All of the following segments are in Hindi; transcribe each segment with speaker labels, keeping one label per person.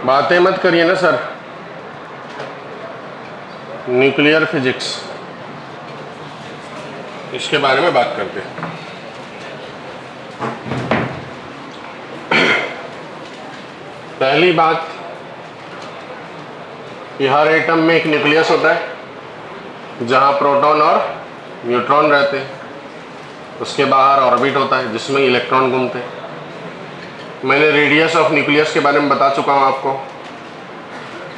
Speaker 1: बातें मत करिए ना सर, न्यूक्लियर फिजिक्स इसके बारे में बात करते हैं। पहली बात कि हर एटम में एक न्यूक्लियस होता है जहां प्रोटॉन और न्यूट्रॉन रहते हैं, उसके बाहर ऑर्बिट होता है जिसमें इलेक्ट्रॉन घूमते हैं। मैंने रेडियस ऑफ न्यूक्लियस के बारे में बता चुका हूं आपको,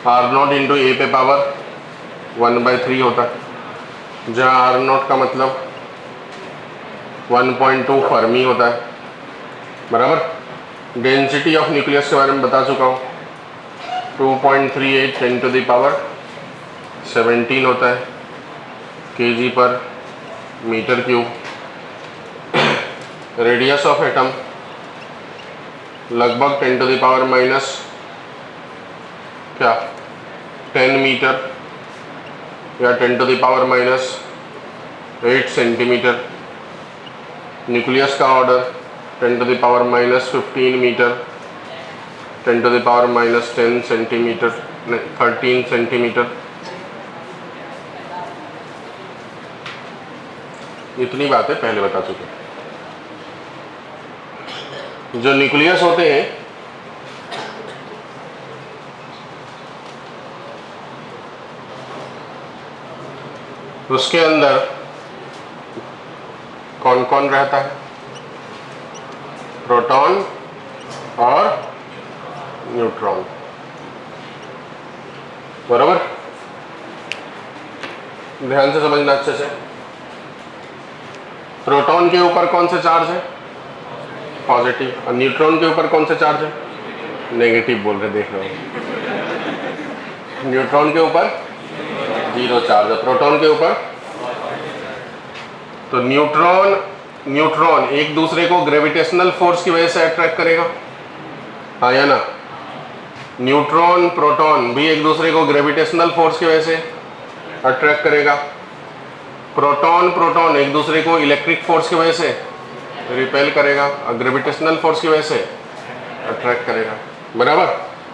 Speaker 1: R0 इंटू ए पे पावर 1/3 होता है, जहाँ R0 का मतलब 1.2 फर्मी होता है, बराबर। डेंसिटी ऑफ न्यूक्लियस के बारे में बता चुका हूँ, 2.38 10 टू द पावर 17 होता है kg पर metre cube. Radius of atom लगभग 10 टू द पावर माइनस क्या 10 मीटर या 10 to the power minus 8 centimetre. Nucleus का order 10 to the power minus 15 metre, 10 to the power minus 10 centimetre, 13 centimetre. इतनी बातें पहले बता चुके हैं। जो न्यूक्लियस होते हैं उसके अंदर कौन कौन रहता है? प्रोटॉन और न्यूट्रॉन, बराबर। ध्यान से समझना अच्छे से। प्रोटॉन के ऊपर कौन सा चार्ज है? पॉजिटिव। और न्यूट्रॉन के ऊपर कौन सा चार्ज है? नेगेटिव बोल रहे, देख रहे हो। न्यूट्रॉन के ऊपर 0 चार्ज है, प्रोटॉन के ऊपर। तो न्यूट्रॉन एक दूसरे को ग्रेविटेशनल फोर्स की वजह से अट्रैक्ट करेगा, हाँ या ना? न्यूट्रॉन प्रोटॉन भी एक दूसरे को ग्रेविटेशनल फोर्स की वजह से अट्रैक्ट करेगा। प्रोटॉन एक दूसरे को इलेक्ट्रिक फोर्स की वजह से रिपेल करेगा और ग्रेविटेशनल फोर्स की वजह से अट्रैक्ट करेगा, बराबर।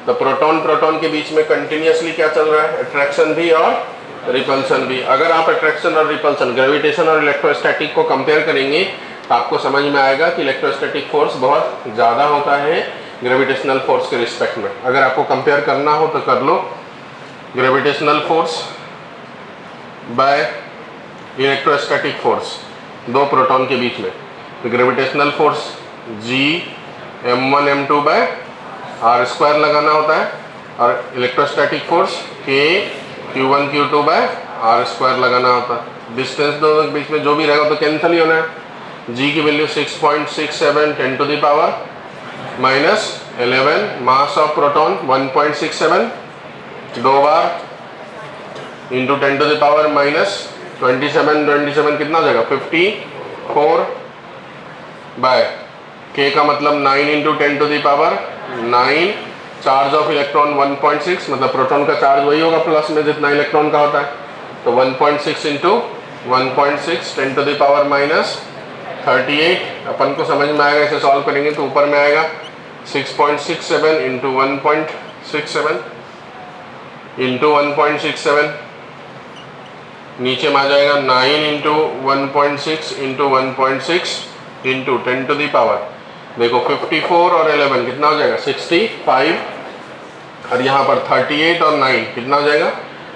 Speaker 1: तो प्रोटॉन के बीच में कंटिन्यूसली क्या चल रहा है? अट्रैक्शन भी और रिपल्सन भी। अगर आप अट्रैक्शन और रिपल्सन, ग्रेविटेशन और इलेक्ट्रोस्टैटिक को कंपेयर करेंगे तो आपको समझ में आएगा कि इलेक्ट्रोस्टैटिक फोर्स बहुत ज़्यादा होता है ग्रेविटेशनल फोर्स के रिस्पेक्ट में। अगर आपको कंपेयर करना हो तो कर लो, gravitational force by electrostatic force, दो प्रोटॉन के बीच में। तो gravitational force G m1 m2 bye r² लगाना होता है, और electrostatic force K q1 q2 bye r² लगाना होता है। डिस्टेंस दोनों के बीच में जो भी रहेगा तो कैंसिल ही होना है। G की वैल्यू 6.67 10 to the power minus 11, mass of proton 1.67, 2 बार into 10 to the power minus 27 कितना हो जाएगा? 54 बाय K का मतलब 9 into 10 to the power 9। Charge of electron 1.6, मतलब प्रोटॉन का चार्ज वही होगा प्लस में जितना इलेक्ट्रॉन का होता है। तो 1.6 into 1.6 10 to the power minus 38। अपन को समझ में आएगा, इसे सॉल्व करेंगे तो ऊपर में आएगा 6.67 इंटू 1.67 इंटू 1.67, नीचे में आ जाएगा 9 into 1.6 into 1.6 into 10 to the power, देखो 54 और 11 कितना हो जाएगा? 65, और यहाँ पर 38 और 9 कितना हो जाएगा?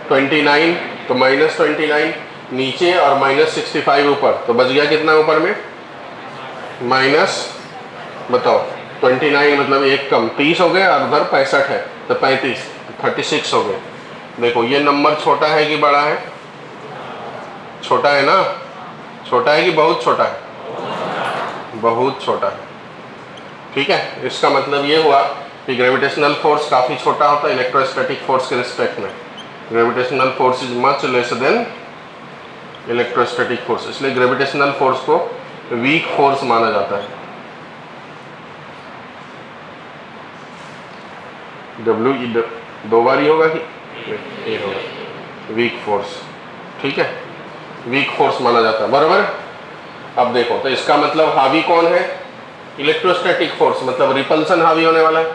Speaker 1: 29। तो माइनस 29 नीचे और माइनस 65 ऊपर, तो बच गया कितना ऊपर में? माइनस, बताओ 29 मतलब एक कम 30 हो गए, और उधर 65 है तो 35, 36 हो गए। देखो ये नंबर छोटा है कि बड़ा है? छोटा है ना? छोटा है कि बहुत छोटा है? बहुत छोटा है, ठीक है। इसका मतलब ये हुआ कि ग्रेविटेशनल फोर्स काफ़ी छोटा होता है इलेक्ट्रोस्टैटिक फोर्स के रिस्पेक्ट में। Gravitational force is much less than electrostatic force, इसलिए ग्रेविटेशनल फोर्स को वीक फोर्स माना जाता है। W दो बार ही होगा कि ये होगा? वीक फोर्स, ठीक है, वीक फोर्स माना जाता है, बराबर। अब देखो, तो इसका मतलब हावी कौन है? इलेक्ट्रोस्टैटिक फोर्स, मतलब रिपल्सन हावी होने वाला है।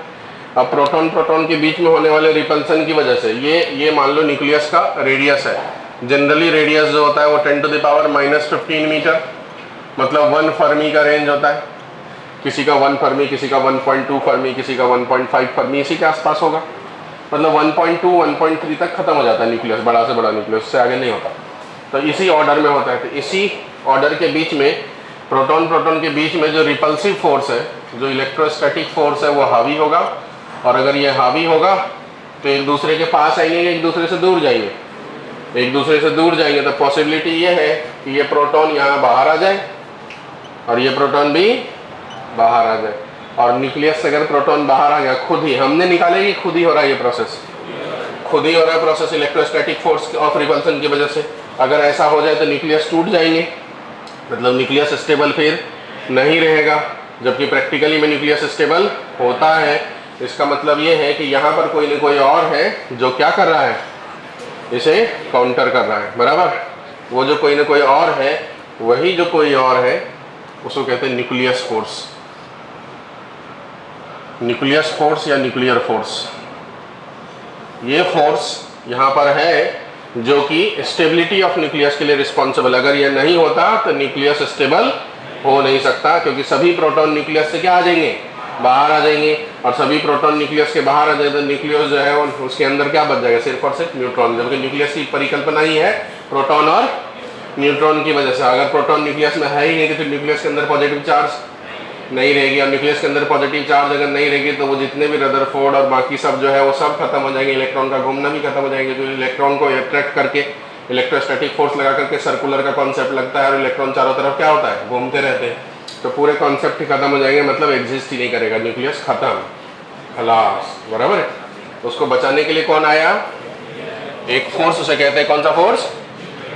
Speaker 1: अब प्रोटॉन प्रोटॉन के बीच में होने वाले रिपल्सन की वजह से ये मान लो न्यूक्लियस का रेडियस है। जनरली रेडियस जो होता है वो 10⁻⁻15 मीटर, मतलब 1 फर्मी का रेंज होता है। किसी का 1 फर्मी, किसी का 1.2 फर्मी, किसी का 1.5 फर्मी, इसी के आसपास होगा। मतलब 1.2 1.3 तक खत्म हो जाता है न्यूक्लियस, बड़ा से बड़ा न्यूक्लियस, उससे आगे नहीं होता। तो इसी ऑर्डर में होता है। तो इसी ऑर्डर के बीच में प्रोटॉन प्रोटॉन के बीच में जो रिपल्सिव फोर्स है, जो इलेक्ट्रोस्टैटिक फोर्स है, वो हावी होगा। और अगर ये हावी होगा तो एक दूसरे के पास आएंगे, एक दूसरे से दूर जाएंगे। एक दूसरे से दूर जाएंगे तो पॉसिबिलिटी ये है कि ये प्रोटॉन यहाँ बाहर आ जाए और ये प्रोटॉन भी बाहर आ जाए। और न्यूक्लियस से अगर प्रोटॉन बाहर आ गया, खुद ही हमने निकाले कि खुद ही हो रहा है ये प्रोसेस, खुद ही हो रहा है process electrostatic force of repulsion की वजह से। अगर ऐसा हो जाए तो न्यूक्लियस टूट जाएंगे, मतलब न्यूक्लियस स्टेबल फिर नहीं रहेगा, जबकि प्रैक्टिकली में न्यूक्लियस स्टेबल होता है। इसका मतलब ये है कि यहाँ पर कोई न कोई और है जो क्या कर रहा है, इसे काउंटर कर रहा है, बराबर। वो जो कोई न कोई और है, वही जो कोई और है उसको कहते हैं न्यूक्लियस फोर्स। न्यूक्लियस फोर्स या न्यूक्लियर फोर्स, ये फोर्स यहाँ पर है जो कि स्टेबिलिटी ऑफ न्यूक्लियस के लिए रिस्पॉन्सिबल। अगर ये नहीं होता तो न्यूक्लियस स्टेबल हो नहीं सकता, क्योंकि सभी प्रोटॉन न्यूक्लियस से क्या आ जाएंगे, बाहर आ जाएंगे। और सभी प्रोटॉन न्यूक्लियस के बाहर आ जाए तो न्यूक्लियस जो है उसके अंदर क्या बच जाएगा, सिर्फ और सिर्फ न्यूट्रॉन। जबकि न्यूक्लियस की परिकल्पना ही है प्रोटॉन और न्यूट्रॉन की वजह से। अगर प्रोटॉन न्यूक्लियस में है ही नहीं तो फिर न्यूक्लियस के अंदर पॉजिटिव चार्ज नहीं रहेगी, और न्यूक्लियस के अंदर पॉजिटिव चार्ज अगर नहीं रहेगी तो वो जितने भी रदरफोर्ड और बाकी सब जो है वो सब खत्म हो जाएंगे। इलेक्ट्रॉन का घूमना भी खत्म हो जाएंगे। तो इलेक्ट्रॉन को अट्रैक्ट करके इलेक्ट्रोस्टैटिक फोर्स लगा करके सर्कुलर का कॉन्सेप्ट लगता है, और इलेक्ट्रॉन चारों तरफ क्या होता है, घूमते रहते हैं। तो पूरे कॉन्सेप्ट ही खत्म हो जाएंगे, मतलब एग्जिस्ट ही नहीं करेगा, न्यूक्लियस खत्म, खलास, बराबर है। उसको बचाने के लिए कौन आया, एक फोर्स, उसे कहते हैं कौन सा फोर्स,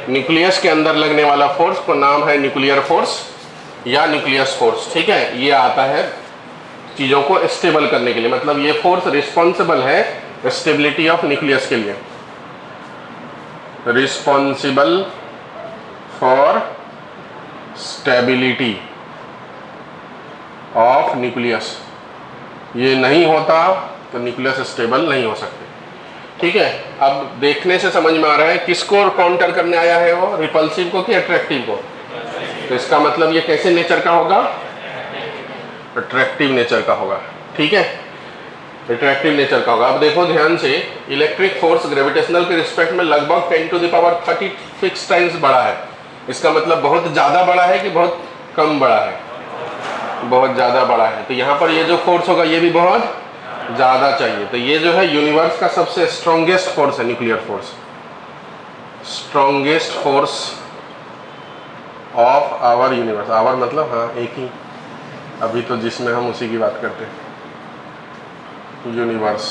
Speaker 1: न्यूक्लियस के अंदर लगने वाला फोर्स को नाम है न्यूक्लियर फोर्स या न्यूक्लियस फोर्स। ठीक है, ये आता है चीजों को स्टेबल करने के लिए, मतलब ये फोर्स रिस्पॉन्सिबल है स्टेबिलिटी ऑफ न्यूक्लियस के लिए, responsible for stability of nucleus. ये नहीं होता तो न्यूक्लियस स्टेबल नहीं हो सकते। ठीक है, अब देखने से समझ में आ रहा है किसको काउंटर करने आया है, वो रिपल्सिव को कि अट्रैक्टिव को। तो इसका मतलब ये कैसे नेचर का होगा, अट्रैक्टिव नेचर का होगा। ठीक है, अट्रैक्टिव नेचर का होगा। अब देखो ध्यान से, इलेक्ट्रिक फोर्स ग्रेविटेशनल के रिस्पेक्ट में लगभग 10⁻36 टाइम्स बड़ा है। इसका मतलब बहुत ज़्यादा बड़ा है कि बहुत कम बड़ा है, बहुत ज़्यादा बड़ा है। तो यहाँ पर ये जो फोर्स होगा ये भी बहुत ज़्यादा चाहिए। तो ये जो है यूनिवर्स का सबसे स्ट्रॉन्गेस्ट फोर्स है, nuclear force, strongest force of our universe. Our मतलब हाँ एक ही, अभी तो जिसमें हम उसी की बात करते हैं, यूनिवर्स।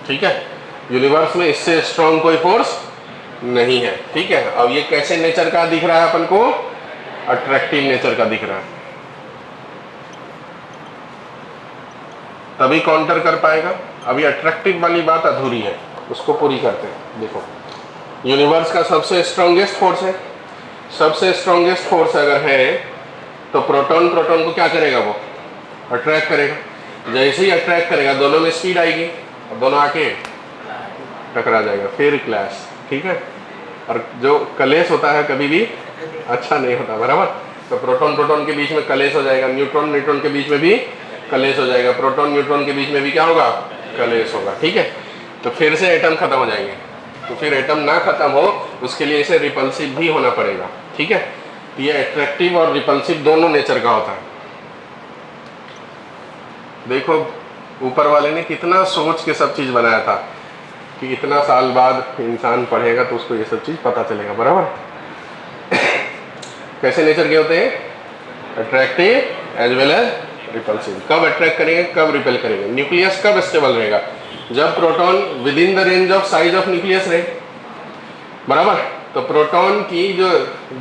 Speaker 1: ठीक है, यूनिवर्स में इससे स्ट्रॉन्ग कोई फोर्स नहीं है। ठीक है, अब ये कैसे नेचर का दिख रहा है अपन को, अट्रैक्टिव नेचर का दिख रहा है, तभी काउंटर कर पाएगा। अभी अट्रैक्टिव वाली बात अधूरी है, उसको पूरी करते हैं। देखो, यूनिवर्स का सबसे स्ट्रॉन्गेस्ट फोर्स है, सबसे स्ट्रॉन्गेस्ट फोर्स अगर है तो प्रोटॉन प्रोटॉन को क्या करेगा, वो अट्रैक्ट करेगा। जैसे ही अट्रैक्ट करेगा दोनों में स्पीड आएगी और दोनों आके टकरा जाएगा, फिर क्लैश। ठीक है, और जो कलेश होता है कभी भी अच्छा नहीं होता, बराबर। तो प्रोटॉन प्रोटॉन के बीच में कलेश हो जाएगा, न्यूट्रॉन न्यूट्रॉन के बीच में भी कलेश हो जाएगा, प्रोटॉन न्यूट्रॉन के बीच में भी क्या होगा, कलेश होगा। ठीक है, तो फिर से एटम खत्म हो जाएंगे। तो फिर एटम ना खत्म हो उसके लिए इसे रिपल्सिव भी होना पड़ेगा। ठीक है, ये अट्रैक्टिव और रिपल्सिव दोनों नेचर का होता है। देखो ऊपर वाले ने कितना सोच के सब चीज़ बनाया था कि इतना साल बाद इंसान पढ़ेगा तो उसको ये सब चीज़ पता चलेगा, बराबर। कैसे नेचर के होते हैं, attractive as well as repulsive. कब अट्रैक्ट करेंगे, कब रिपेल करेंगे। न्यूक्लियस कब स्टेबल रहेगा, जब proton within the range of size of nucleus रहे, बराबर। तो प्रोटॉन की जो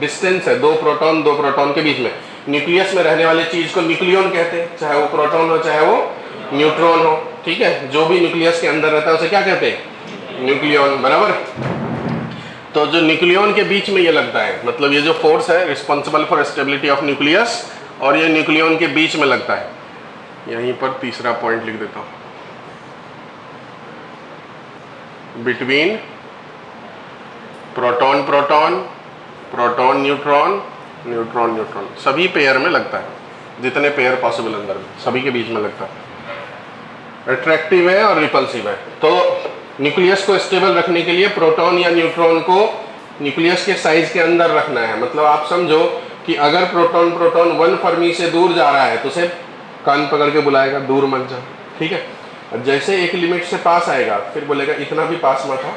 Speaker 1: डिस्टेंस है दो प्रोटॉन के बीच में, न्यूक्लियस में रहने वाली चीज को न्यूक्लियन कहते हैं, चाहे वो प्रोटॉन हो चाहे वो न्यूट्रॉन हो। ठीक है, जो भी न्यूक्लियस के अंदर रहता है उसे क्या कहते हैं, न्यूक्लियन, बराबर। तो जो न्यूक्लियन के बीच में ये लगता है, मतलब ये जो फोर्स है responsible for stability of nucleus, और ये न्यूक्लियन के बीच में लगता है। यहीं पर तीसरा पॉइंट लिख देता हूँ, between proton proton, proton neutron, neutron neutron, सभी पेयर में लगता है, जितने पेयर पॉसिबल अंदर में सभी के बीच में लगता है। अट्रैक्टिव है और रिपल्सिव है। तो न्यूक्लियस को स्टेबल रखने के लिए प्रोटॉन या न्यूट्रॉन को न्यूक्लियस के साइज के अंदर रखना है। मतलब आप समझो कि अगर प्रोटॉन प्रोटॉन 1 फर्मी से दूर जा रहा है तो उसे कान पकड़ के बुलाएगा, दूर मत जा, ठीक है। और जैसे एक लिमिट से पास आएगा फिर बोलेगा इतना भी पास मत आ,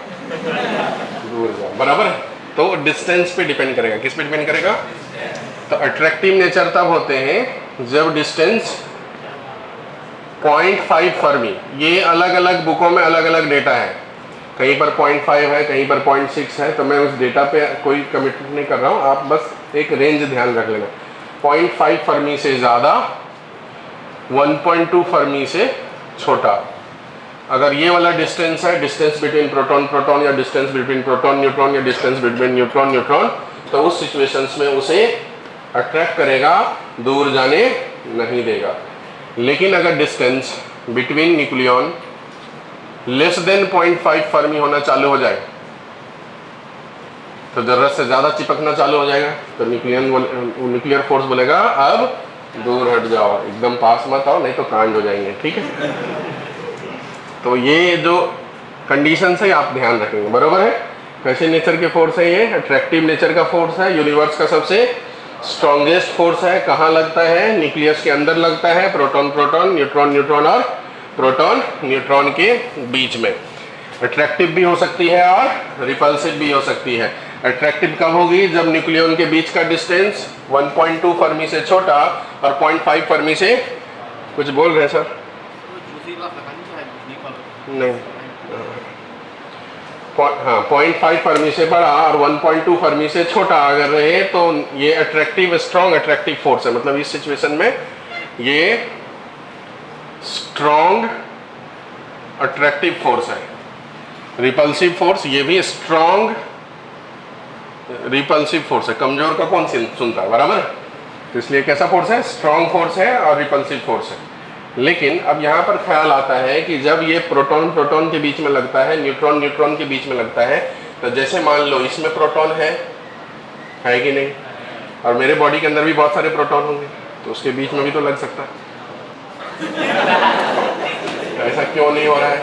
Speaker 1: दूर जा, बराबर है। तो डिस्टेंस पे डिपेंड करेगा, किस पे डिपेंड करेगा? तो अट्रैक्टिव नेचर तब होते हैं जब डिस्टेंस 0.5 फर्मी, ये अलग अलग बुकों में अलग अलग डेटा है, कहीं पर 0.5 है, कहीं पर 0.6 है, तो मैं उस डेटा पे कोई कमिटमेंट नहीं कर रहा हूँ, आप बस एक रेंज ध्यान रख लेना। 0.5 फर्मी से ज़्यादा, 1.2 फर्मी से छोटा। अगर ये वाला डिस्टेंस है, डिस्टेंस बिटवीन प्रोटॉन प्रोटॉन, या डिस्टेंस बिटवीन प्रोटॉन न्यूट्रॉन, या डिस्टेंस बिटवीन न्यूट्रॉन न्यूट्रॉन, तो उस सिचुएशंस में उसे अट्रैक्ट करेगा, दूर जाने नहीं देगा। लेकिन अगर distance between nucleon less than 0.5 Fermi होना चालू हो जाए तो जरूरत से ज्यादा चिपकना चालू हो जाएगा, तो न्यूक्लियर फोर्स बोलेगा अब दूर हट जाओ, एकदम पास मत आओ, नहीं तो कांड हो जाएंगे, ठीक है। तो ये जो कंडीशन है आप ध्यान रखेंगे, बरोबर है। कैसे नेचर के फोर्स है ये? अट्रैक्टिव नेचर का फोर्स है, यूनिवर्स का सबसे स्ट्रॉन्गेस्ट फोर्स है। कहाँ लगता है? न्यूक्लियस के अंदर लगता है, प्रोटॉन प्रोटॉन, न्यूट्रॉन न्यूट्रॉन और प्रोटॉन न्यूट्रॉन के बीच में। अट्रैक्टिव भी हो सकती है और रिपल्सिव भी हो सकती है। अट्रैक्टिव कब होगी? जब न्यूक्लियन के बीच का डिस्टेंस 1.2 फर्मी से छोटा और 0.5 फर्मी से, कुछ बोल रहे हैं सर? नहीं, हाँ, 0.5 फर्मी से बड़ा और 1.2 फर्मी से छोटा अगर रहे तो ये अट्रैक्टिव, स्ट्रॉन्ग अट्रैक्टिव फोर्स है। मतलब इस सिचुएशन में ये स्ट्रॉन्ग अट्रैक्टिव फोर्स है। रिपल्सिव फोर्स ये भी स्ट्रॉन्ग रिपल्सिव फोर्स है। कमजोर का कौन सुनता है, बराबर। तो इसलिए कैसा फोर्स है? स्ट्रॉन्ग फोर्स है और रिपल्सिव फोर्स है। लेकिन अब यहाँ पर ख्याल आता है कि जब ये प्रोटॉन प्रोटॉन के बीच में लगता है, न्यूट्रॉन न्यूट्रॉन के बीच में लगता है, तो जैसे मान लो इसमें प्रोटॉन है कि नहीं, और मेरे बॉडी के अंदर भी बहुत सारे प्रोटॉन होंगे, तो उसके बीच में भी तो लग सकता है। ऐसा क्यों नहीं हो रहा है?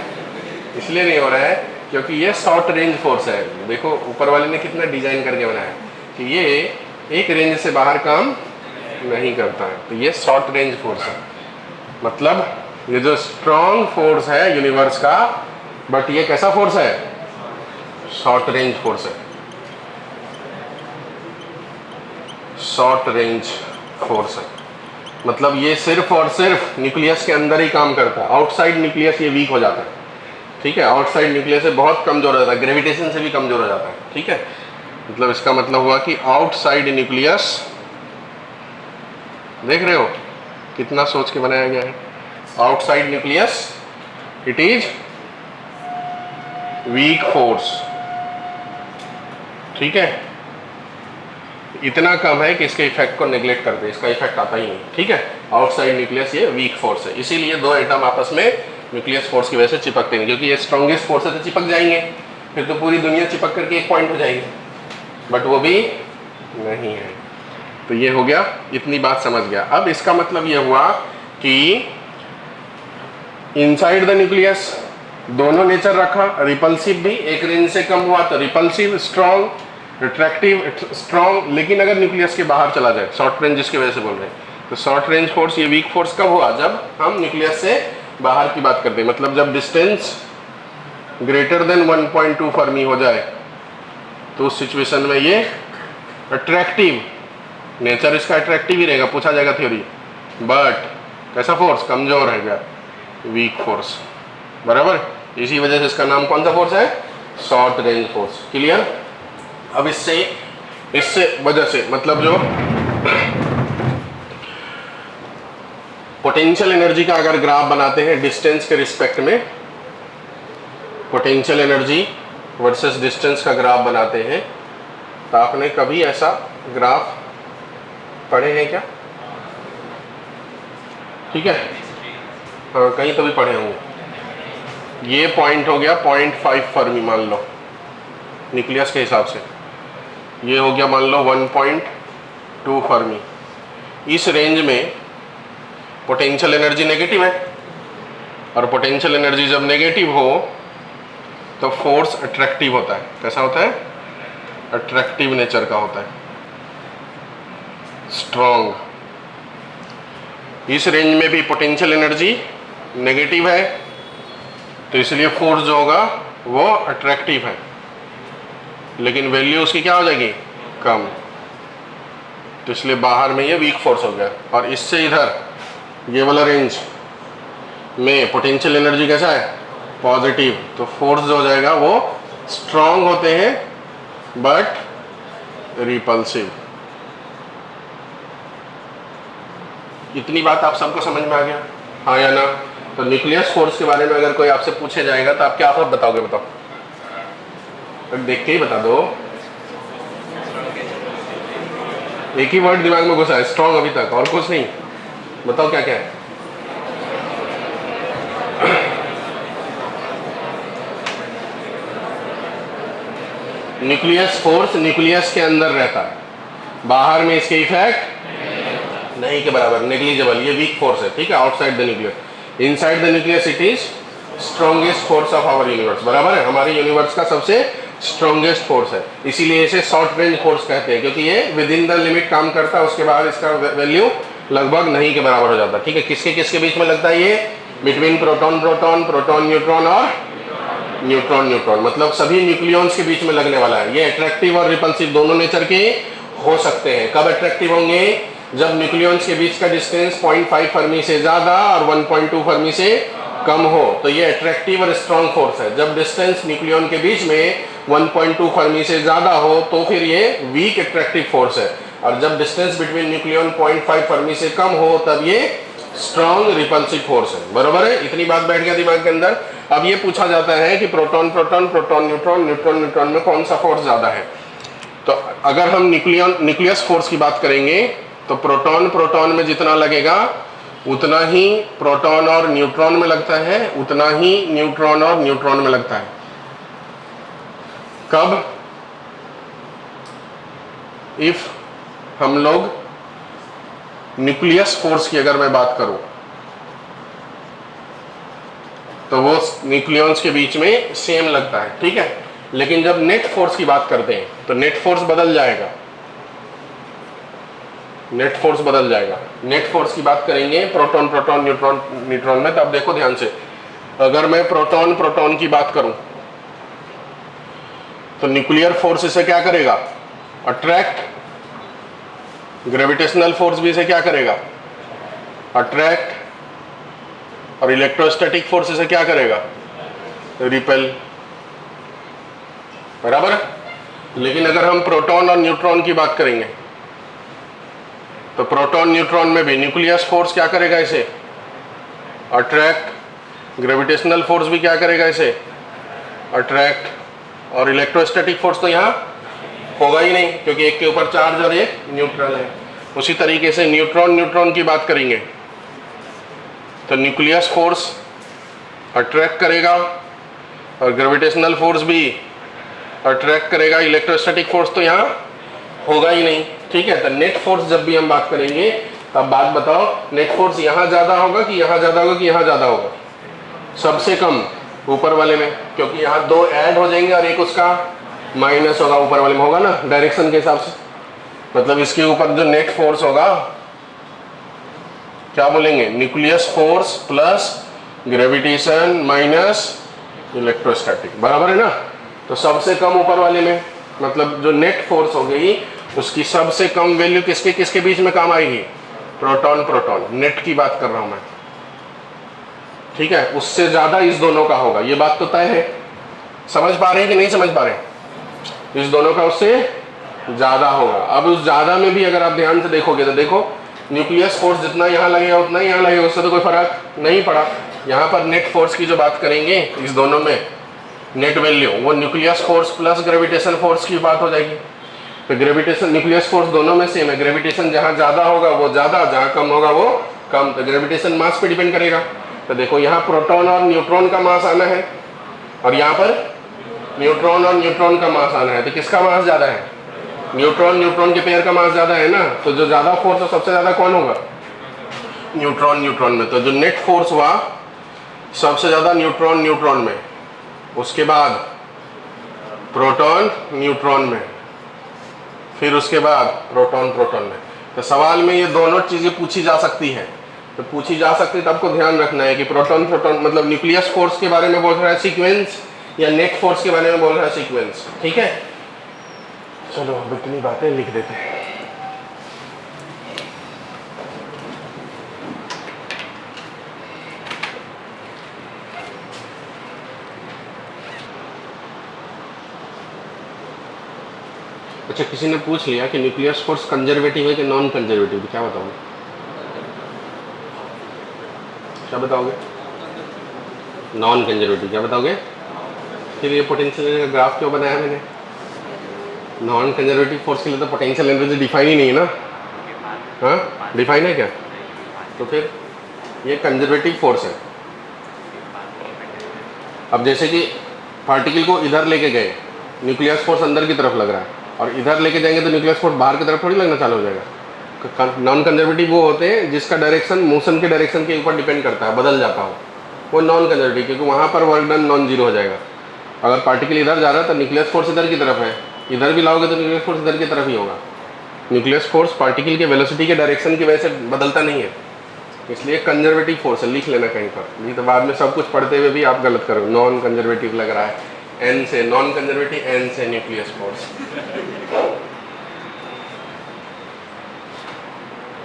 Speaker 1: इसलिए नहीं हो रहा है क्योंकि ये शॉर्ट रेंज फोर्स है। देखो ऊपर वाले ने कितना डिजाइन करके बनाया कि ये एक रेंज से बाहर काम नहीं करता है, तो ये शॉर्ट रेंज फोर्स है। मतलब ये जो स्ट्रॉन्ग फोर्स है यूनिवर्स का, बट ये कैसा फोर्स है? शॉर्ट रेंज फोर्स है, शॉर्ट रेंज फोर्स है। मतलब ये सिर्फ और सिर्फ न्यूक्लियस के अंदर ही काम करता है, आउटसाइड न्यूक्लियस ये वीक हो जाता है, ठीक है। आउटसाइड न्यूक्लियस से बहुत कमजोर हो जाता है, ग्रेविटेशन से भी कमजोर हो जाता है, ठीक है। मतलब इसका मतलब हुआ कि आउटसाइड न्यूक्लियस, देख रहे हो कितना सोच के बनाया गया है। Outside nucleus it is weak force, ठीक है। इतना कम है कि इसके इफेक्ट को नेग्लेक्ट कर दे, इसका इफेक्ट आता ही नहीं, ठीक है। आउटसाइड न्यूक्लियस ये वीक फोर्स है, इसीलिए दो एटम आपस में न्यूक्लियस फोर्स की वजह से चिपकते नहीं, क्योंकि ये स्ट्रॉन्गेस्ट फोर्स है तो चिपक जाएंगे, फिर तो पूरी दुनिया चिपक करके एक पॉइंट हो जाएगी, बट वो भी नहीं है। तो ये हो गया, इतनी बात समझ गया। अब इसका मतलब ये हुआ कि इनसाइड द न्यूक्लियस दोनों नेचर रखा, रिपल्सिव भी, एक रेंज से कम हुआ तो रिपल्सिव स्ट्रॉन्ग, रिट्रैक्टिव स्ट्रॉन्ग। लेकिन अगर न्यूक्लियस के बाहर चला जाए, शॉर्ट रेंज जिसकी वजह से बोल रहे हैं, तो शॉर्ट रेंज फोर्स ये वीक फोर्स कब हुआ? जब हम न्यूक्लियस से बाहर की बात करते हैं, मतलब जब डिस्टेंस ग्रेटर देन 1.2 फर्मी हो जाए, तो उस सिचुएशन में ये अट्रैक्टिव, नेचर इसका अट्रैक्टिव ही रहेगा, पूछा जाएगा थ्योरी, बट कैसा फोर्स? कमजोर है क्या? वीक फोर्स, बराबर। इसी वजह से इसका नाम कौन सा फोर्स है? Short range force. क्लियर? अब इससे वजह से मतलब जो पोटेंशियल एनर्जी का अगर ग्राफ बनाते हैं डिस्टेंस के रिस्पेक्ट में, पोटेंशियल एनर्जी वर्सेस डिस्टेंस का ग्राफ बनाते हैं, तो आपने कभी ऐसा ग्राफ पढ़े हैं क्या? ठीक है, हाँ, कहीं तो भी पढ़े होंगे। ये पॉइंट हो गया 0.5 फर्मी मान लो न्यूक्लियस के हिसाब से, ये हो गया मान लो 1.2 फर्मी। इस रेंज में पोटेंशियल एनर्जी नेगेटिव है, और पोटेंशियल एनर्जी जब नेगेटिव हो तो फोर्स अट्रैक्टिव होता है। कैसा होता है? अट्रैक्टिव नेचर का होता है, स्ट्रॉन्ग। इस रेंज में भी पोटेंशियल एनर्जी नेगेटिव है, तो इसलिए फोर्स जो होगा वो अट्रैक्टिव है, लेकिन वैल्यू उसकी क्या हो जाएगी? कम। तो इसलिए बाहर में ये वीक फोर्स हो गया। और इससे इधर ये वाला रेंज में पोटेंशियल एनर्जी कैसा है? पॉजिटिव। तो फोर्स जो हो जाएगा वो स्ट्रॉन्ग होते हैं बट रिपल्सिव। इतनी बात आप सबको समझ में आ गया, हाँ या ना? तो न्यूक्लियस फोर्स के बारे में अगर कोई आपसे पूछे जाएगा तो आप क्या सब बताओगे? बताओ, तो देख के ही बता दो। एक ही वर्ड दिमाग में घुसा है, स्ट्रॉन्ग, अभी तक और कुछ नहीं। बताओ क्या क्या है? न्यूक्लियस फोर्स न्यूक्लियस के अंदर रहता है, बाहर में इसके इफेक्ट नहीं के बराबर, नेग्लिजिबल। ये वीक फोर्स है, ठीक है, outside the nucleus. Inside the nucleus it is strongest force of our universe. बराबर है, हमारे यूनिवर्स का सबसे स्ट्रॉन्गेस्ट फोर्स है। इसीलिए इसे शॉर्ट रेंज फोर्स कहते हैं, क्योंकि ये विद इन द लिमिट काम करता है, उसके बाद इसका वैल्यू लगभग नहीं के बराबर हो जाता। ठीक है, किसके किसके बीच में लगता है ये? Between proton proton, proton neutron और न्यूट्रॉन न्यूट्रॉन, मतलब सभी न्यूक्लियॉन्स के बीच में लगने वाला है। ये अट्रैक्टिव और रिपल्सिव दोनों नेचर के हो सकते हैं। कब अट्रैक्टिव होंगे? जब न्यूक्लियॉन्स के बीच का डिस्टेंस 0.5 फर्मी से ज्यादा और 1.2 फर्मी से कम हो, तो ये अट्रैक्टिव और स्ट्रॉन्ग फोर्स है। जब डिस्टेंस न्यूक्लियॉन के बीच में 1.2 फर्मी से ज्यादा हो तो फिर ये वीक अट्रैक्टिव फोर्स है, और जब डिस्टेंस बिटवीन न्यूक्लियॉन 0.5 फर्मी से कम हो तब ये स्ट्रॉन्ग रिपल्सिव फोर्स है। बरोबर है, इतनी बात बैठ गया दिमाग के अंदर। अब ये पूछा जाता है कि proton proton, proton neutron, neutron neutron में कौन सा फोर्स ज्यादा है? तो अगर हम न्यूक्लियस फोर्स की बात करेंगे तो प्रोटॉन प्रोटॉन में जितना लगेगा उतना ही प्रोटॉन और न्यूट्रॉन में लगता है, उतना ही न्यूट्रॉन और न्यूट्रॉन में लगता है। कब? इफ हम लोग न्यूक्लियस फोर्स की अगर मैं बात करूं तो वो न्यूक्लियॉन्स के बीच में सेम लगता है, ठीक है। लेकिन जब नेट फोर्स की बात करते हैं तो नेट फोर्स बदल जाएगा, नेट फोर्स बदल जाएगा। नेट फोर्स की बात करेंगे प्रोटॉन प्रोटॉन न्यूट्रॉन न्यूट्रॉन में, तो अब देखो ध्यान से, अगर मैं प्रोटॉन प्रोटॉन की बात करूं तो न्यूक्लियर फोर्स इसे क्या करेगा? अट्रैक्ट। ग्रेविटेशनल फोर्स भी इसे क्या करेगा? अट्रैक्ट। और इलेक्ट्रोस्टैटिक फोर्स इसे क्या करेगा? रिपेल। बराबर। लेकिन अगर हम प्रोटॉन और न्यूट्रॉन की बात करेंगे तो प्रोटॉन न्यूट्रॉन में भी न्यूक्लियस फोर्स क्या करेगा? इसे अट्रैक्ट। ग्रेविटेशनल फोर्स भी क्या करेगा? इसे अट्रैक्ट। और इलेक्ट्रोस्टैटिक फोर्स तो यहाँ होगा ही नहीं, क्योंकि एक के ऊपर चार्ज और एक न्यूट्रल है। उसी तरीके से न्यूट्रॉन न्यूट्रॉन की बात करेंगे तो न्यूक्लियस फोर्स अट्रैक्ट करेगा और ग्रेविटेशनल फोर्स भी अट्रैक्ट करेगा। इलेक्ट्रोस्टैटिक फोर्स तो यहाँ होगा ही नहीं, ठीक है। तो नेट फोर्स जब भी हम बात करेंगे तब बात बताओ, नेट फोर्स यहाँ ज़्यादा होगा कि यहाँ ज़्यादा होगा कि यहाँ ज़्यादा होगा? सबसे कम ऊपर वाले में, क्योंकि यहाँ दो ऐड हो जाएंगे और एक उसका माइनस होगा, ऊपर वाले में होगा ना, डायरेक्शन के हिसाब से। मतलब इसके ऊपर जो नेट फोर्स होगा क्या बोलेंगे? Nucleus force plus gravitation minus electrostatic. बराबर है ना? तो सबसे कम ऊपर वाले में, मतलब जो नेट फोर्स हो गई उसकी सबसे कम वैल्यू किसके किसके बीच में काम आएगी? Proton proton. नेट की बात कर रहा हूं मैं, ठीक है। उससे ज्यादा इस दोनों का होगा, ये बात तो तय है। समझ पा रहे हैं कि नहीं समझ पा रहे हैं? इस दोनों का उससे ज्यादा होगा। अब उस ज्यादा में भी अगर आप ध्यान से देखोगे तो देखो, न्यूक्लियस फोर्स जितना यहाँ लगेगा उतना ही यहाँ लगेगा, उससे तो कोई फर्क नहीं पड़ा। यहाँ पर नेट फोर्स की जो बात करेंगे इस दोनों में, नेट वैल्यू वो nucleus force plus gravitation force की बात हो जाएगी। तो ग्रेविटेशन न्यूक्लियस फोर्स दोनों में सेम है। ग्रेविटेशन जहाँ ज़्यादा होगा वो ज़्यादा, जहाँ कम होगा वो कम। तो ग्रेविटेशन मास पे डिपेंड करेगा। तो देखो यहाँ प्रोटॉन और न्यूट्रॉन का मास आना है और यहाँ पर न्यूट्रॉन और न्यूट्रॉन का मास आना है, तो किसका मास ज़्यादा है? न्यूट्रॉन न्यूट्रॉन के पेयर का मास ज़्यादा है ना, तो जो ज़्यादा फोर्स है सबसे ज़्यादा कौन होगा? न्यूट्रॉन न्यूट्रॉन में। तो जो नेट फोर्स हुआ सबसे ज़्यादा न्यूट्रॉन न्यूट्रॉन में, उसके बाद प्रोटॉन न्यूट्रॉन में, फिर उसके बाद प्रोटॉन प्रोटॉन में। तो सवाल में ये दोनों चीज़ें पूछी जा सकती है, तो पूछी जा सकती है, तो आपको ध्यान रखना है कि प्रोटॉन प्रोटॉन मतलब न्यूक्लियस फोर्स के बारे में बोल रहा है सीक्वेंस या नेट फोर्स के बारे में बोल रहा है सीक्वेंस। ठीक है, चलो अब इतनी बातें लिख देते हैं। अच्छा, किसी ने पूछ लिया कि न्यूक्लियस फोर्स कंजर्वेटिव है कि नॉन कंजर्वेटिव, क्या बताओगे? क्या बताओगे? Non conservative. क्या बताओगे? फिर ये पोटेंशियल का ग्राफ क्यों बनाया मैंने? नॉन कंजर्वेटिव फोर्स के लिए तो पोटेंशियल एनर्जी डिफाइन ही नहीं है ना। हाँ, डिफाइन है क्या? तो फिर ये कंजर्वेटिव फोर्स है। अब जैसे कि पार्टिकल को इधर लेके गए, न्यूक्लियस फोर्स अंदर की तरफ लग रहा है, और इधर लेके जाएंगे तो न्यूक्लियस फोर्स बाहर की तरफ थोड़ी लगना चालू हो जाएगा। नॉन कंजर्वेटिव वो होते हैं जिसका डायरेक्शन मोशन के डायरेक्शन के ऊपर डिपेंड करता है, बदल जाता हो, वो नॉन कंजर्वेटिव, क्योंकि वहाँ पर वर्क डन नॉन जीरो हो जाएगा। अगर पार्टिकल इधर जा रहा है तो न्यूक्लियस फोर्स इधर की तरफ है, इधर भी लाओगे तो न्यूक्लियस फोर्स इधर की तरफ ही होगा। न्यूक्लियस फोर्स पार्टिकल के वेलोसिटी के डायरेक्शन की वजह से बदलता नहीं है, इसलिए कंजर्वेटिव फोर्स है। लिख लेना कहीं पर, नहीं तो बाद में सब कुछ पढ़ते हुए भी आप गलत करो। नॉन कंजर्वेटिव लग रहा है, एन से नॉन कंजर्वेटिव, एन से न्यूक्लियस फोर्स।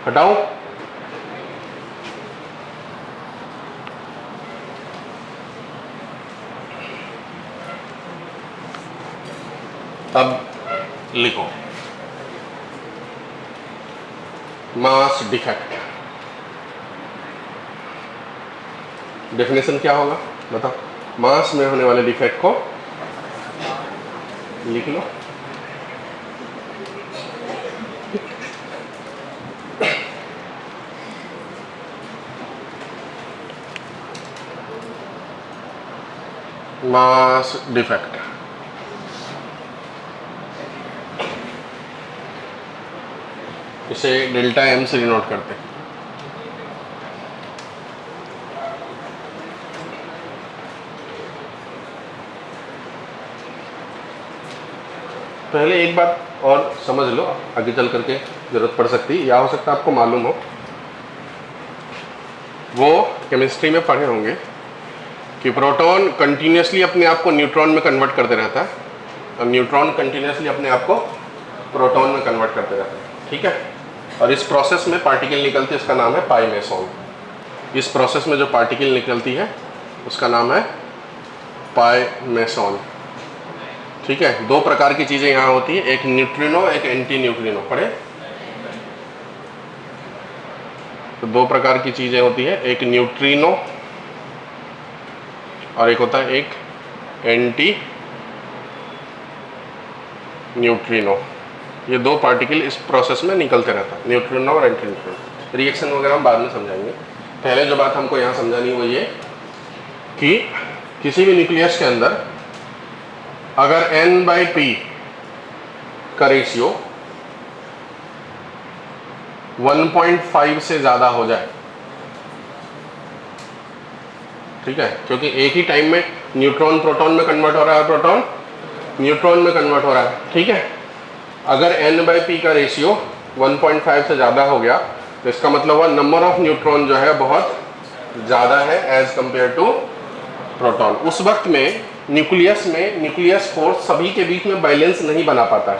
Speaker 1: हटाओ। अब लिखो मास डिफेक्ट। डेफिनेशन क्या होगा बताओ? मास में होने वाले डिफेक्ट को लिख लो। मास डिफेक्ट इसे डेल्टा एम से डिनोट करते हैं। पहले एक बात और समझ लो, आगे चल करके जरूरत पड़ सकती है, या हो सकता है आपको मालूम हो, वो केमिस्ट्री में पढ़े होंगे कि प्रोटॉन कंटिन्यूसली अपने आप को न्यूट्रॉन में कन्वर्ट करते रहता है और न्यूट्रॉन कंटिन्यूसली अपने आप को प्रोटॉन में कन्वर्ट करते रहता है। ठीक है, और इस प्रोसेस में पार्टिकल निकलती है, उसका नाम है पाई मेसॉन। इस प्रोसेस में जो पार्टिकल निकलती है उसका नाम है पाई मेसॉन। ठीक है, दो प्रकार की चीज़ें यहाँ होती है, एक न्यूट्रिनो एक एंटी न्यूट्रिनो। पढ़े? तो दो प्रकार की चीज़ें होती है, एक न्यूट्रिनो और एक होता है एक एंटी न्यूट्रिनो। ये दो पार्टिकल इस प्रोसेस में निकलते रहता है, न्यूट्रिनो और एंटी न्यूट्रिनो। रिएक्शन वगैरह हम बाद में समझाएंगे। पहले जो बात हमको यहाँ समझानी है वो ये कि किसी भी न्यूक्लियस के अंदर अगर n/p का रेशियो 1.5 से ज़्यादा हो जाए, ठीक है, क्योंकि एक ही टाइम में न्यूट्रॉन प्रोटॉन में कन्वर्ट हो रहा है, प्रोटॉन न्यूट्रॉन में कन्वर्ट हो रहा है। ठीक है, अगर n/p का रेशियो 1.5 से ज़्यादा हो गया तो इसका मतलब हुआ नंबर ऑफ न्यूट्रॉन जो है बहुत ज़्यादा है एज कंपेयर टू प्रोटॉन। उस वक्त में न्यूक्लियस फोर्स सभी के बीच में बैलेंस नहीं बना पाता है।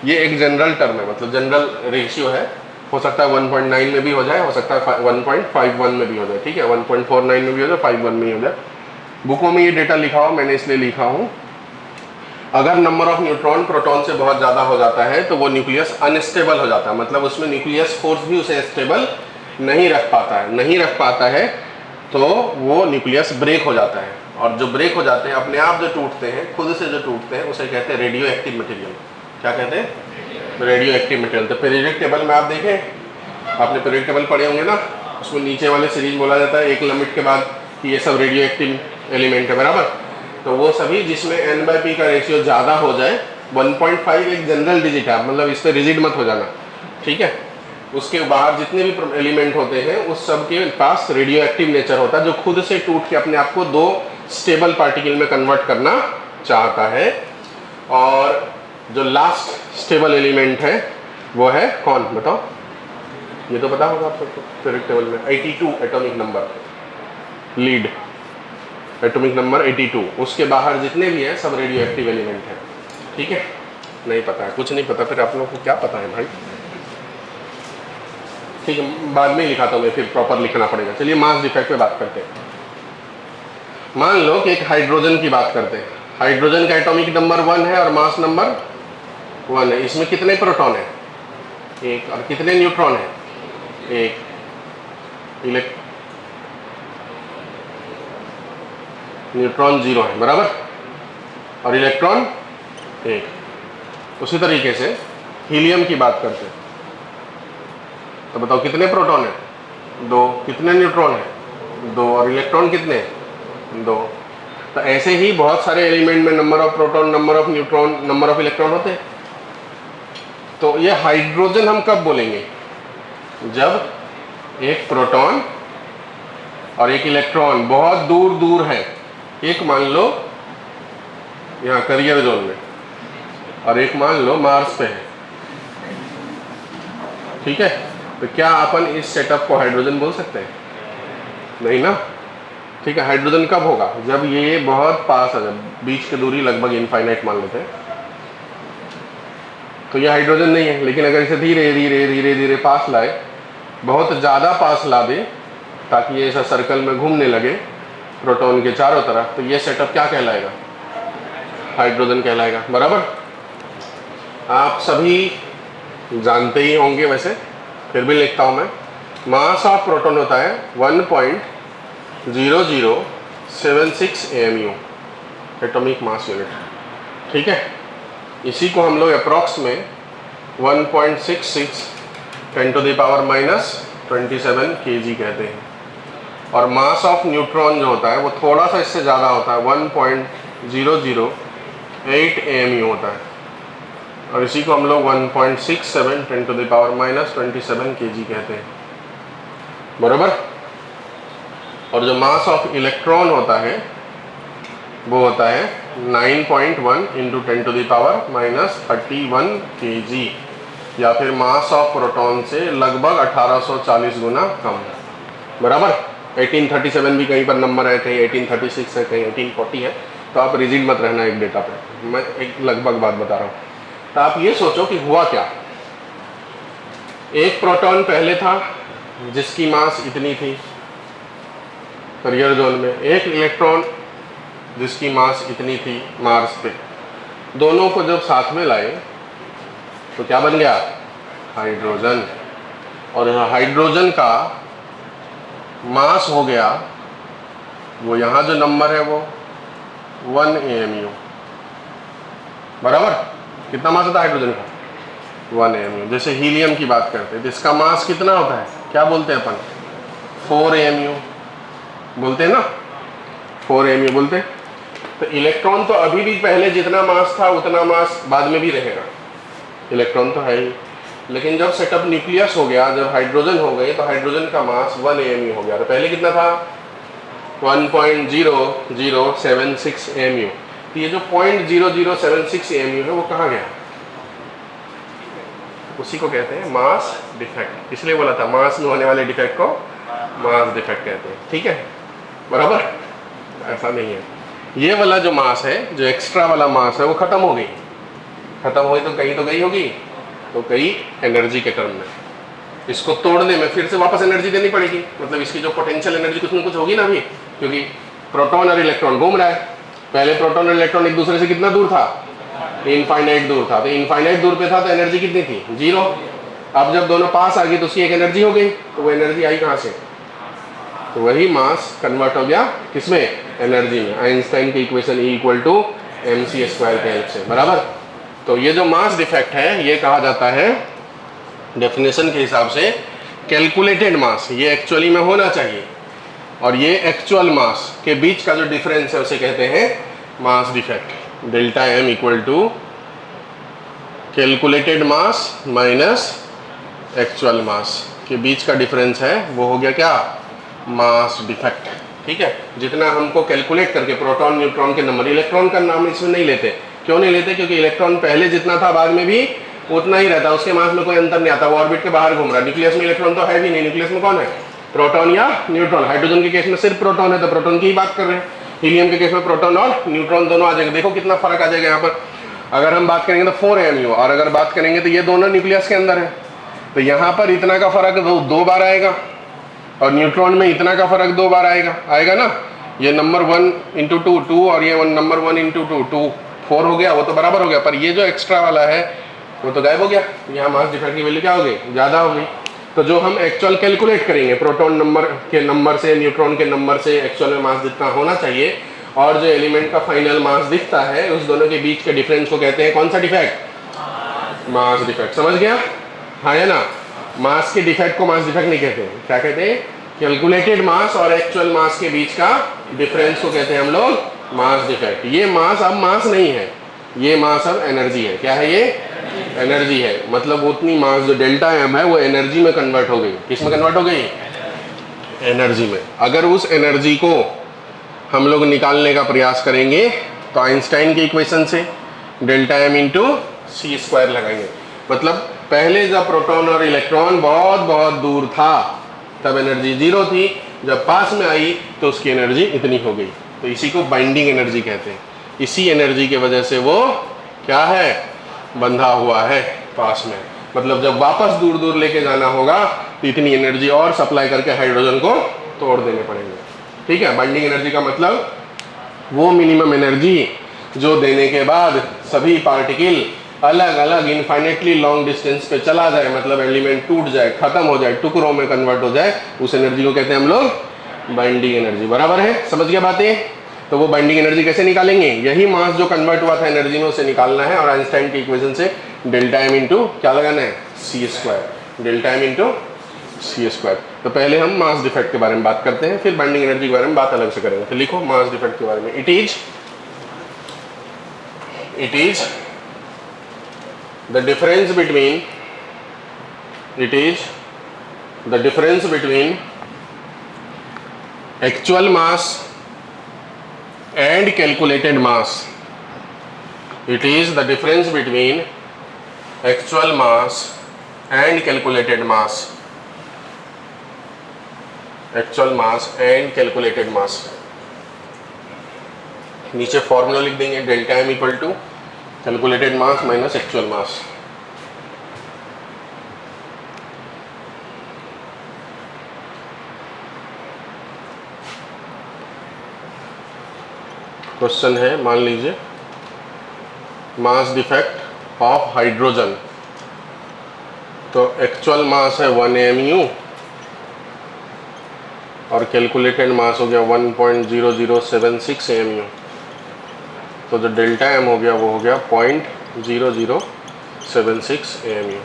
Speaker 1: ये एक जनरल टर्म है, मतलब जनरल रेशियो है। हो सकता है 1.9 में भी हो जाए, हो सकता है 1.51 में भी हो जाए। ठीक है, 1.49 में भी हो जाए, 51 में ही हो जाए। बुकों में ये डेटा लिखा हुआ, मैंने इसलिए लिखा हूँ। अगर नंबर ऑफ न्यूट्रॉन प्रोटॉन से बहुत ज़्यादा हो जाता है तो वो न्यूक्लियस अनस्टेबल हो जाता है, मतलब उसमें न्यूक्लियस फोर्स भी उसे स्टेबल नहीं रख पाता है, तो वो न्यूक्लियस ब्रेक हो जाता है। और जो ब्रेक हो जाते हैं, अपने आप जो टूटते हैं, खुद से जो टूटते हैं, उसे कहते हैं रेडियो एक्टिव मटेरियल। क्या कहते हैं? Radio active material. तो पीरियोडिक टेबल में आप देखें, आपने पीरियोडिक टेबल पढ़े होंगे ना, उसको नीचे वाले सीरीज बोला जाता है एक लिमिट के बाद कि ये सब रेडियो एक्टिव एलिमेंट है, बराबर। तो वो सभी जिसमें n/p का रेशियो ज़्यादा हो जाए, 1.5 एक जनरल डिजिट है, मतलब इस पर रिजिड मत हो जाना, ठीक है। उसके बाहर जितने भी एलिमेंट होते हैं उस सब के पास रेडियो एक्टिव नेचर होता है, जो खुद से टूट के अपने आप को 2 स्टेबल पार्टिकल में कन्वर्ट करना चाहता है। और जो लास्ट स्टेबल एलिमेंट है वो है कौन, बताओ? ये तो पता होगा आप सबको, पीरियोडिक टेबल में 82 atomic number, lead atomic number 82, उसके बाहर जितने भी हैं सब रेडियो एक्टिव एलिमेंट है, ठीक है। नहीं पता है, कुछ नहीं पता, फिर आप लोगों को क्या पता है भाई, ठीक है, बाद में लिखाता हूँ मैं, फिर प्रॉपर लिखना पड़ेगा। चलिए मास डिफेक्ट पे बात करते हैं। मान लो कि एक हाइड्रोजन की बात करते हैं। हाइड्रोजन का एटॉमिक नंबर 1 है और मास नंबर 1 है। इसमें कितने प्रोटॉन है? 1। और कितने न्यूट्रॉन है? 1। न्यूट्रॉन 0 है, बराबर, और इलेक्ट्रॉन 1। उसी तरीके से हीलियम की बात करते हैं, तो बताओ कितने प्रोटॉन है? 2। कितने न्यूट्रॉन है? 2। और इलेक्ट्रॉन कितने? 2। तो ऐसे ही बहुत सारे एलिमेंट में number of proton, number of neutron, number of electron होते हैं। तो ये हाइड्रोजन हम कब बोलेंगे? जब एक प्रोटॉन और एक इलेक्ट्रॉन बहुत दूर दूर है। एक मान लो यहाँ करियर जोन में और एक मान लो मार्स पे है, ठीक है। तो क्या अपन इस सेटअप को हाइड्रोजन बोल सकते हैं? नहीं ना, ठीक है। हाइड्रोजन कब होगा? जब ये बहुत पास आ जाए, बीच की दूरी लगभग इनफाइनाइट मान लेते हैं, तो ये हाइड्रोजन नहीं है। लेकिन अगर इसे धीरे धीरे धीरे धीरे पास लाए, बहुत ज़्यादा पास ला दे ताकि ये ऐसा सर्कल में घूमने लगे प्रोटॉन के चारों तरफ, तो ये सेटअप क्या कहलाएगा? हाइड्रोजन कहलाएगा, बराबर। आप सभी जानते ही होंगे, वैसे फिर भी लिखता हूँ मैं। मास ऑफ प्रोटॉन होता है 1.0076 AMU, एटॉमिक मास यूनिट, ठीक है। इसी को हम लोग अप्रॉक्स में 1.66 10⁻⁻27 kg कहते हैं। और मास ऑफ न्यूट्रॉन जो होता है वो थोड़ा सा इससे ज़्यादा होता है, 1.008 AMU होता है। और इसी को हम लोग 1.67 10⁻⁻27 kg कहते हैं, बराबर। और जो मास ऑफ इलेक्ट्रॉन होता है वो होता है 9.1 × 10⁻31 kg, या फिर मास ऑफ प्रोटॉन से लगभग 1840 गुना कम, बराबर। 1837 भी कहीं पर नंबर है, कहीं 1836 है, कहीं 1840 है। तो आप रिजिड मत रहना एक डेटा पे, मैं एक लगभग बात बता रहा हूँ। तो आप ये सोचो कि हुआ क्या। एक प्रोटॉन पहले था जिसकी मास इतनी थी करियर जोन में, एक इलेक्ट्रॉन जिसकी मास इतनी थी मार्स पे। दोनों को जब साथ में लाए तो क्या बन गया? हाइड्रोजन। और हाइड्रोजन का मास हो गया, वो यहाँ जो नंबर है वो 1 AMU, बराबर। कितना मास होता है हाइड्रोजन का? 1 AMU। जैसे हीलियम की बात करते हैं तो इसका मास कितना होता है? क्या बोलते हैं अपन? 4 AMU बोलते हैं ना, 4 AMU बोलते हैं। तो इलेक्ट्रॉन तो अभी भी पहले जितना मास था उतना मास बाद में भी रहेगा, इलेक्ट्रॉन तो है ही। लेकिन जब सेटअप न्यूक्लियस हो गया, जब हाइड्रोजन हो गए, तो हाइड्रोजन का मास 1 AMU हो गया। तो पहले कितना था? 1.0076 AMU। तो ये जो 0.0076 AMU है वो कहाँ गया? उसी को कहते हैं मास डिफेक्ट। इसलिए बोला था मास में होने वाले डिफेक्ट को मास डिफेक्ट कहते हैं, ठीक है, बराबर। ऐसा नहीं है, ये वाला जो मास है, जो एक्स्ट्रा वाला मास है, वो खत्म हो गई। खत्म हुई तो कहीं तो गई होगी, तो कहीं एनर्जी के टर्म में। इसको तोड़ने में फिर से वापस एनर्जी देनी पड़ेगी, मतलब इसकी जो पोटेंशियल एनर्जी कुछ ना कुछ होगी ना अभी, क्योंकि प्रोटॉन और इलेक्ट्रॉन घूम रहा है। पहले प्रोटॉन और इलेक्ट्रॉन एक दूसरे से कितना दूर था? इनफाइनाइट दूर था। तो इनफाइनाइट दूर पे था तो एनर्जी कितनी थी? 0। अब जब दोनों पास आ गई तो उसकी एक एनर्जी हो गई, तो वो एनर्जी आई कहाँ से? तो वही मास कन्वर्ट हो गया किसमें? एनर्जी में। आइंस्टाइन की इक्वेशन E = mc² के हेल्प से, बराबर। तो ये जो मास डिफेक्ट है ये कहा जाता है डेफिनेशन के हिसाब से कैलकुलेटेड मास, ये एक्चुअली में होना चाहिए, और ये एक्चुअल मास के बीच का जो डिफरेंस है उसे कहते हैं mass defect. Delta m equal to calculated mass minus actual mass के बीच का डिफरेंस है, वो हो गया क्या, मास डिफेक्ट। ठीक है, जितना हमको कैलकुलेट करके प्रोटॉन न्यूट्रॉन के नंबर, इलेक्ट्रॉन का नाम इसमें नहीं लेते, क्यों नहीं लेते, क्योंकि इलेक्ट्रॉन पहले जितना था बाद में भी उतना ही रहता, उसके मास में कोई अंतर नहीं आता, वो ऑर्बिट के बाहर घूम रहा है। न्यूक्लियस में इलेक्ट्रॉन तो है भी नहीं, न्यूक्लियस में कौन है, प्रोटॉन या न्यूट्रॉन। हाइड्रोजन के केस में सिर्फ प्रोटॉन है, तो प्रोटॉन की ही बात कर रहे हैं। हीलियम के केस में प्रोटॉन और न्यूट्रॉन दोनों आ जाएंगे। देखो कितना फर्क आ जाएगा यहाँ पर। अगर हम बात करेंगे तो 4mu, और अगर बात करेंगे तो ये दोनों न्यूक्लियस के अंदर है, तो यहाँ पर इतना का फर्क दो बार आएगा, और न्यूट्रॉन में इतना का फर्क 2 बार आएगा ना। ये नंबर 1 इंटू 2 और ये नंबर 1 इंटू 2 4 हो गया, वो तो बराबर हो गया, पर ये जो एक्स्ट्रा वाला है वो तो गायब हो गया। यहाँ मास डिफेक्ट की वैल्यू क्या हो गई, ज़्यादा हो गई। तो जो हम एक्चुअल कैलकुलेट करेंगे प्रोटॉन नंबर के नंबर से, न्यूट्रॉन के नंबर से एक्चुअल में मास जितना होना चाहिए, और जो एलिमेंट का फाइनल मास दिखता है, उस दोनों के बीच के डिफरेंस को कहते हैं कौन सा डिफेक्ट, मास डिफेक्ट। समझ गया, हाँ है ना। मास के डिफेक्ट को मास डिफेक्ट नहीं कहते हैं, क्या कहते हैं, कैलकुलेटेड मास और एक्चुअल मास के बीच का डिफरेंस को कहते हैं हम लोग मास डिफेक्ट। ये मास अब मास नहीं है, ये मास अब एनर्जी है। क्या है ये, एनर्जी है। मतलब उतनी मास जो डेल्टा एम है वो एनर्जी में कन्वर्ट हो गई। किस में कन्वर्ट हो गई, एनर्जी में। अगर उस एनर्जी को हम लोग निकालने का प्रयास करेंगे तो आइंस्टाइन की इक्वेशन से डेल्टा एम इंटू सी स्क्वायर लगाएंगे। मतलब पहले जब प्रोटॉन और इलेक्ट्रॉन बहुत बहुत दूर था तब एनर्जी 0 थी, जब पास में आई तो उसकी एनर्जी इतनी हो गई, तो इसी को बाइंडिंग एनर्जी कहते हैं। इसी एनर्जी के वजह से वो क्या है, बंधा हुआ है पास में। मतलब जब वापस दूर दूर लेके जाना होगा तो इतनी एनर्जी और सप्लाई करके हाइड्रोजन को तोड़ देने पड़ेंगे। ठीक है, बाइंडिंग एनर्जी का मतलब वो मिनिमम एनर्जी जो देने के बाद सभी पार्टिकल अलग अलग इनफाइनेटली लॉन्ग डिस्टेंस पे चला जाए, मतलब एलिमेंट टूट जाए, खत्म हो जाए, टुकड़ों में कन्वर्ट हो जाए, उस एनर्जी को कहते हैं हम लोग बाइंडिंग एनर्जी। बराबर है, समझ गया बातें। तो वो बाइंडिंग एनर्जी कैसे निकालेंगे, यही मास जो कन्वर्ट हुआ था एनर्जी में उसे निकालना है, और आइंस्टाइन की इक्वेशन से डेल्टा एम इंटू क्या लगाना है, सी स्क्वायर। डेल्टा एम इंटू सी स्क्वायर। तो पहले हम मास डिफेक्ट के बारे में बात करते हैं, फिर बाइंडिंग एनर्जी के बारे में बात अलग से करेंगे। तो लिखो मास डिफेक्ट के बारे में, it is the difference between actual mass and calculated mass. It is the difference between actual mass and calculated mass. Actual mass and calculated mass. नीचे फॉर्मूला लिख देंगे, delta m equal to calculated mass minus actual mass. Question है, मान लीजिए मास डिफेक्ट ऑफ हाइड्रोजन, तो एक्चुअल मास है 1mu और कैलकुलेटेड मास हो गया 1.0076 mu, तो जो डेल्टा एम हो गया वो हो गया 0.0076 AMU।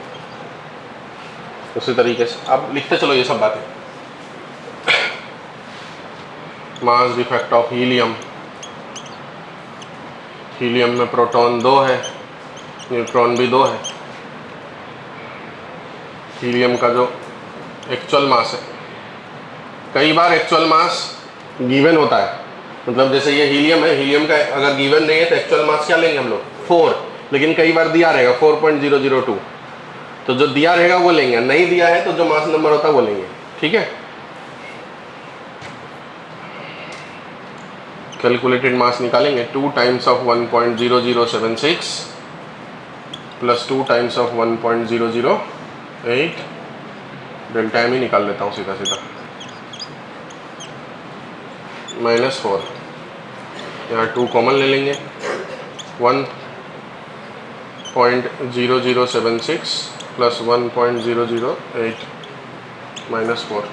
Speaker 1: उसी तरीके से अब लिखते चलो ये सब बातें। मास डिफेक्ट ऑफ हीलियम, हीलियम में प्रोटॉन 2 है, न्यूट्रॉन भी 2 है। हीलियम का जो एक्चुअल मास है, कई बार एक्चुअल मास गिवन होता है, मतलब जैसे ये हीलियम है, हीलियम का अगर गिवन नहीं है तो एक्चुअल मास क्या लेंगे हम लोग 4, लेकिन कई बार दिया रहेगा 4.002, तो जो दिया रहेगा वो लेंगे, नहीं दिया है तो जो मास नंबर होता है वो लेंगे। ठीक है, कैलकुलेटेड मास निकालेंगे 2 times of 1.0076 plus 2 times of 1.008, delta m ही निकाल लेता हूँ सीधा सीधा, -4, यहाँ 2 कॉमन ले लेंगे, 1.0076 प्लस 1.008 -4।